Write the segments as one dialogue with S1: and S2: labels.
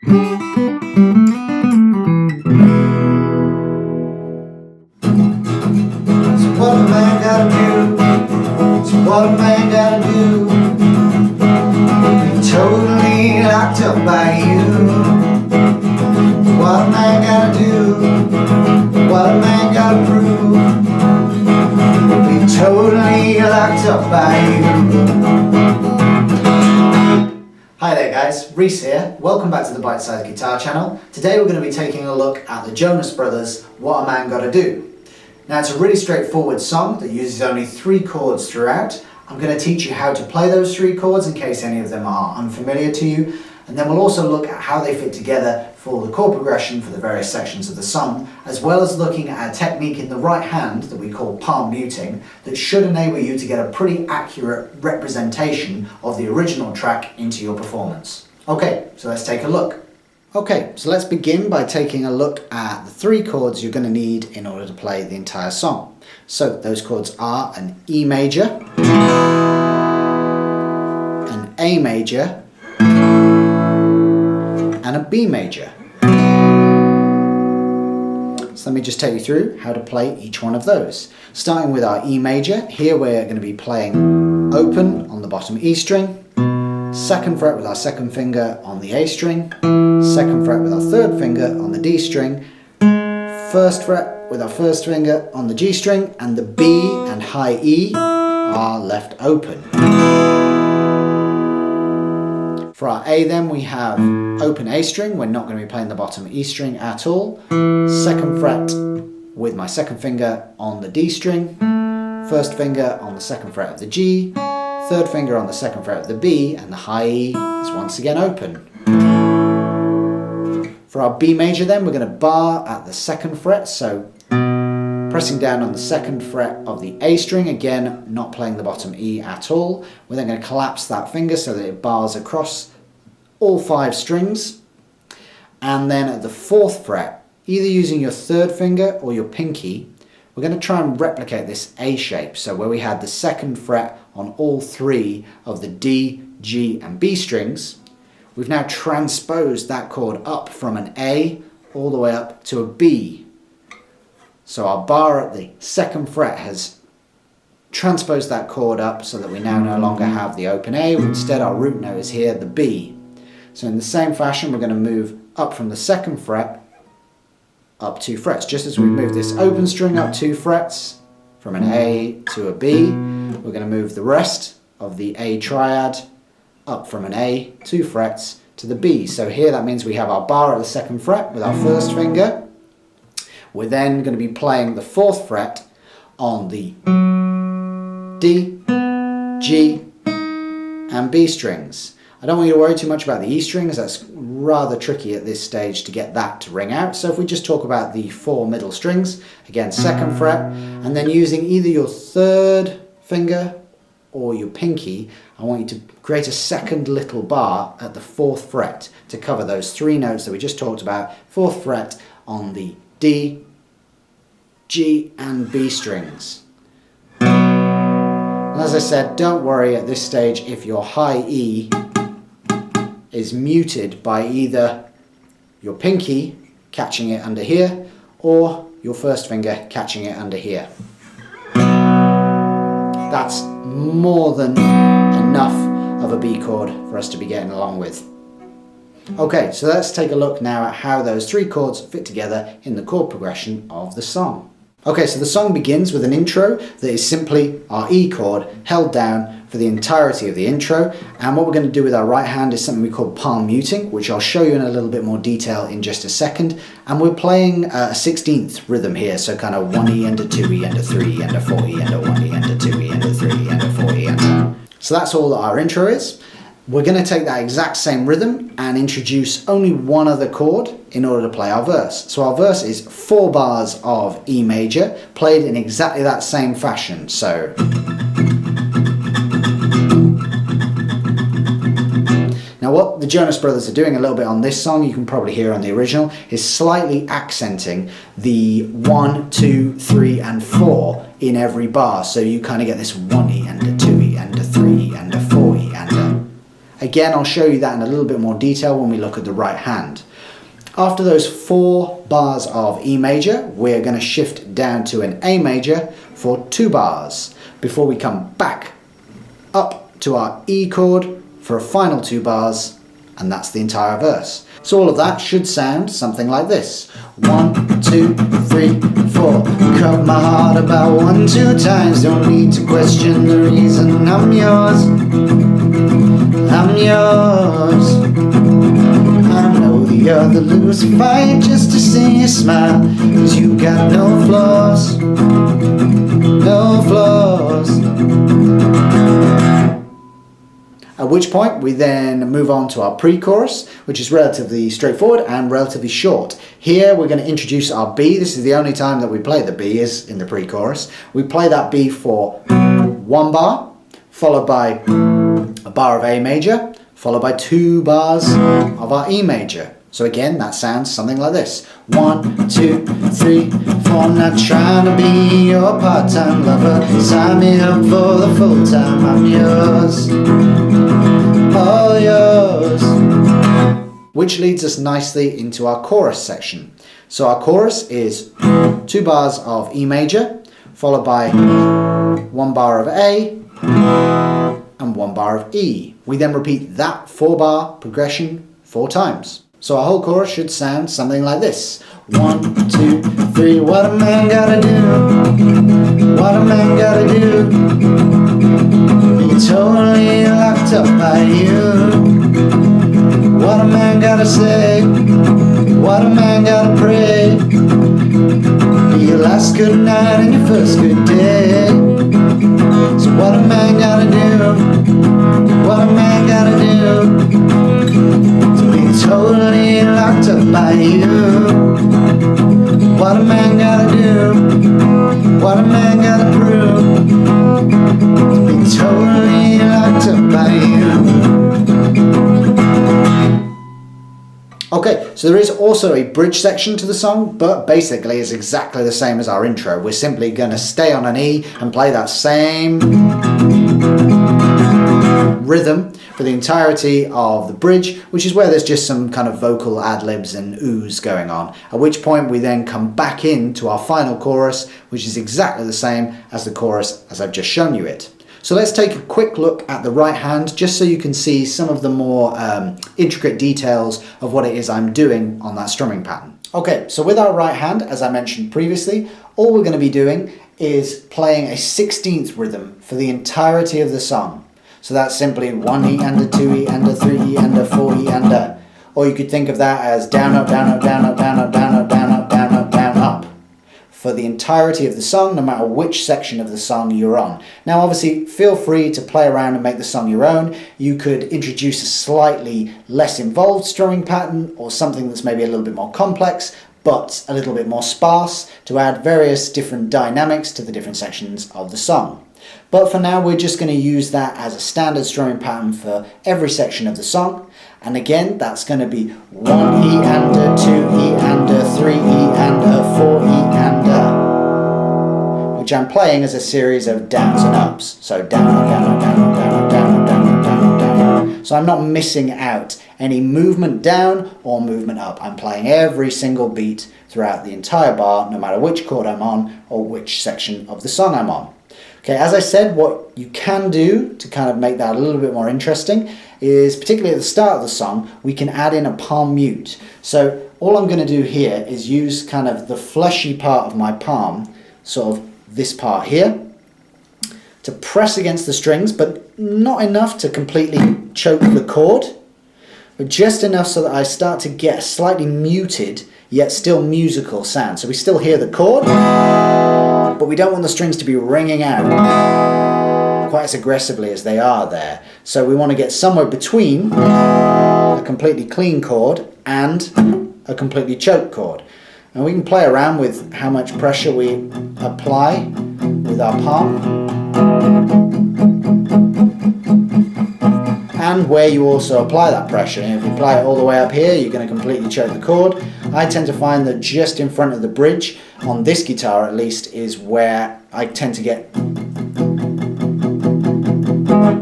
S1: what a man gotta do? So what a man gotta do? Be totally locked up by you. What a man gotta do? What a man gotta prove? Be totally locked up by you. Hi there guys, Reese here. Welcome back to the Bitesize Guitar channel. Today we're going to be taking a look at the Jonas Brothers' What a Man Gotta Do. Now it's a really straightforward song that uses only 3 chords throughout. I'm going to teach you how to play those 3 chords in case any of them are unfamiliar to you. And then we'll also look at how they fit together for the chord progression for the various sections of the song, as well as looking at a technique in the right hand that we call palm muting that should enable you to get a pretty accurate representation of the original track into your performance. Okay, so let's take a look. Okay, so let's begin by taking a look at the 3 chords you're going to need in order to play the entire song. So those chords are an E major, an A major, and a B major. So let me just take you through how to play each one of those. Starting with our E major, here we're going to be playing open on the bottom E string, 2nd fret with our 2nd finger on the A string, 2nd fret with our 3rd finger on the D string, 1st fret with our 1st finger on the G string, and the B and high E are left open. For our A then we have open A string, we're not going to be playing the bottom E string at all, 2nd fret with my 2nd finger on the D string, 1st finger on the 2nd fret of the G, 3rd finger on the 2nd fret of the B, and the high E is once again open. For our B major then we're going to bar at the 2nd fret, so pressing down on the 2nd fret of the A string, again not playing the bottom E at all. We're then going to collapse that finger so that it bars across all 5 strings. And then at the 4th fret, either using your 3rd finger or your pinky, we're going to try and replicate this A shape. So where we had the 2nd fret on all 3 of the D, G and B strings, we've now transposed that chord up from an A all the way up to a B. So our bar at the 2nd fret has transposed that chord up so that we now no longer have the open A, instead our root note is here, the B. So in the same fashion we're going to move up from the 2nd fret up 2 frets. Just as we move this open string up 2 frets from an A to a B, we're going to move the rest of the A triad up from an A 2 frets to the B. So here that means we have our bar at the 2nd fret with our 1st finger. We're then going to be playing the 4th fret on the D, G and B strings. I don't want you to worry too much about the E strings, that's rather tricky at this stage to get that to ring out. So if we just talk about the 4 middle strings, again 2nd fret, and then using either your 3rd finger or your pinky, I want you to create a 2nd little bar at the 4th fret to cover those 3 notes that we just talked about. 4th fret on the D, G and B strings. And as I said, don't worry at this stage if your high E is muted by either your pinky catching it under here or your 1st finger catching it under here. That's more than enough of a B chord for us to be getting along with. Okay, so let's take a look now at how those 3 chords fit together in the chord progression of the song. Okay, so the song begins with an intro that is simply our E chord held down for the entirety of the intro, and what we're going to do with our right hand is something we call palm muting, which I'll show you in a little bit more detail in just a second. And we're playing a 16th rhythm here, so kind of 1E and a 2E and a 3E and a 4E and a 1E and a 2E and a 3E and a 4E and a... So that's all that our intro is. We're going to take that exact same rhythm and introduce only one other chord in order to play our verse. So our verse is 4 bars of E major played in exactly that same fashion. So now what the Jonas Brothers are doing a little bit on this song, you can probably hear on the original, is slightly accenting the 1, 2, 3 and 4 in every bar. So you kind of get this 1E and a 2E and a 3E and a 4E and a... Again, I'll show you that in a little bit more detail when we look at the right hand. After those 4 bars of E major, we're going to shift down to an A major for 2 bars before we come back up to our E chord for a final 2 bars, and that's the entire verse. So all of that should sound something like this. 1, 2, 3, 4. Cut my heart about 1, 2 times. Don't need to question the reason. I'm yours. I'm yours. I know the other lose a fight just to see you smile, 'cause you got no flaws. No flaws. At which point we then move on to our pre-chorus, which is relatively straightforward and relatively short. Here we're going to introduce our B. This is the only time that we play the B, is in the pre-chorus. We play that B for 1 bar, followed by a bar of A major, followed by 2 bars of our E major. So again, that sounds something like this. 1, 2, 3, 4. Not trying to be your part-time lover. Sign me up for the full-time. I'm yours. All yours. Which leads us nicely into our chorus section. So our chorus is 2 bars of E major, followed by 1 bar of A and 1 bar of E. We then repeat that 4-bar progression 4 times. So our whole chorus should sound something like this. 1, 2, 3. What a man gotta do? What a man gotta do? Be totally locked up by you. What a man gotta say? What a man gotta pray? Be your last good night and your first good day. So what a man gotta do? What a man gotta do? Totally locked up by you. What a man gotta do? What a man gotta prove? To be totally locked up by you. Okay, so there is also a bridge section to the song, but basically it's exactly the same as our intro. We're simply going to stay on an E and play that same rhythm for the entirety of the bridge, which is where there's just some kind of vocal ad-libs and oohs going on, at which point we then come back into our final chorus, which is exactly the same as the chorus as I've just shown you it. So let's take a quick look at the right hand, just so you can see some of the more intricate details of what it is I'm doing on that strumming pattern. Okay, so with our right hand, as I mentioned previously, all we're going to be doing is playing a 16th rhythm for the entirety of the song. So that's simply 1 E and a 2 E and a 3 E and a 4 E and a. Or you could think of that as down, up, down, up, down, up, down, up, down, up, down, up, down, up, down, up. For the entirety of the song, no matter which section of the song you're on. Now obviously feel free to play around and make the song your own. You could introduce a slightly less involved strumming pattern, or something that's maybe a little bit more complex, but a little bit more sparse, to add various different dynamics to the different sections of the song. But for now, we're just going to use that as a standard strumming pattern for every section of the song. And again, that's going to be 1 E and a 2 E and a 3 E and a 4 E and a, which I'm playing as a series of downs and ups. So down, up, down, up, down, up, down, up, down, up, down, up, down, up, down. So I'm not missing out any movement down or movement up. I'm playing every single beat throughout the entire bar, no matter which chord I'm on or which section of the song I'm on. Okay, as I said, what you can do to kind of make that a little bit more interesting is, particularly at the start of the song, we can add in a palm mute. So all I'm going to do here is use kind of the fleshy part of my palm, sort of this part here, to press against the strings, but not enough to completely choke the chord, but just enough so that I start to get a slightly muted yet still musical sound. So we still hear the chord, but we don't want the strings to be ringing out quite as aggressively as they are there. So we want to get somewhere between a completely clean chord and a completely choked chord. And we can play around with how much pressure we apply with our palm, and where you also apply that pressure. And if you apply it all the way up here, you're going to completely choke the chord. I tend to find that just in front of the bridge, on this guitar at least, is where I tend to get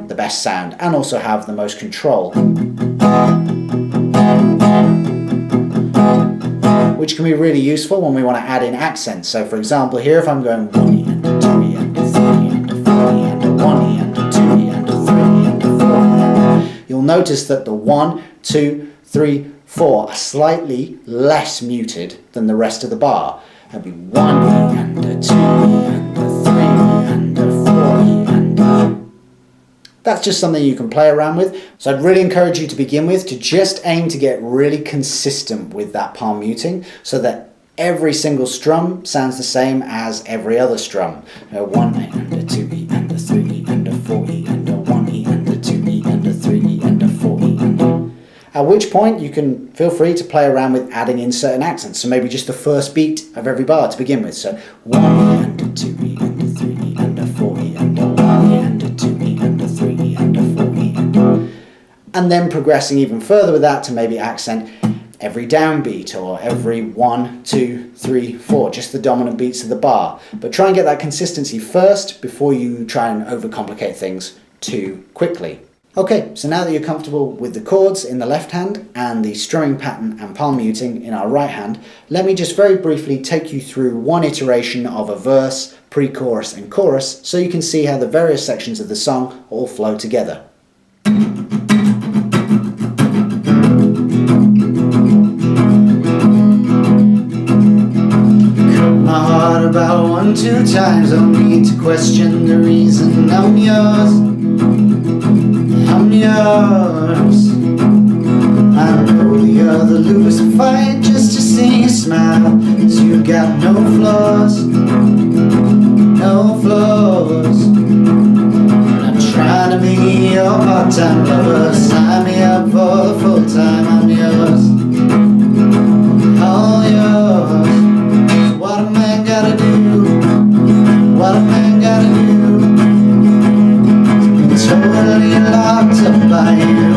S1: the the best sound and also have the most control. Which can be really useful when we want to add in accents. So for example here, if I'm going 1E and a 2E and a 3E and a 4E and a 1E and a 2E and a 3E and a 4E, you'll notice that the 1, 2, 3, 4 are slightly less muted than the rest of the bar. It'll be 1E and a 2E and a 3E and a 4E and a... That's just something you can play around with. So I'd really encourage you to begin with to just aim to get really consistent with that palm muting so that every single strum sounds the same as every other strum. 1E and a 2E and a 3E and a 4E and a 1E and a 2E and a 3E and a 4E and a... At which point you can feel free to play around with adding in certain accents. So maybe just the first beat of every bar to begin with. So 1E and a 2E and a 3E and a 4E and a 1E and a 2E and a 3E and a 4E and a... And then progressing even further with that to maybe accent every downbeat or every 1, 2, 3, 4, just the dominant beats of the bar. But try and get that consistency first before you try and overcomplicate things too quickly. Okay, so now that you're comfortable with the chords in the left hand and the strumming pattern and palm muting in our right hand, let me just very briefly take you through one iteration of a verse, pre-chorus and chorus so you can see how the various sections of the song all flow together. Cut my heart about 1, 2 times, don't need to question the reason I'm yours. I'm yours. I know the other lose a fight just to see you smile, 'cause you got no flaws, no flaws. I'm trying to be your part-time lover, sign me up for the full-time. I'm yours, all yours. So what a man gotta do, what a man gotta do, totally locked up by you.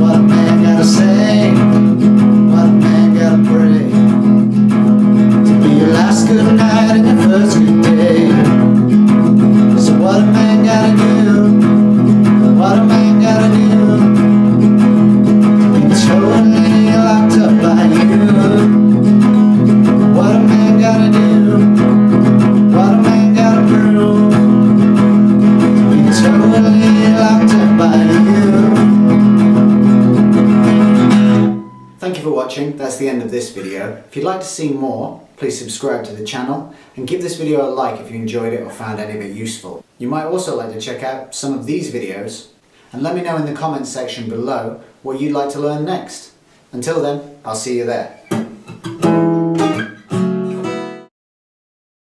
S1: What a man gotta say, what a man gotta pray, to be your last good night and your first good day. So what a man gotta do, what a man gotta do, be totally locked up by you. What a man gotta do, what a man gotta prove, totally locked up by you. Thank you for watching. That's the end of this video. If you'd like to see more, please subscribe to the channel and give this video a like if you enjoyed it or found any of it useful. You might also like to check out some of these videos and let me know in the comments section below what you'd like to learn next. Until then, I'll see you there.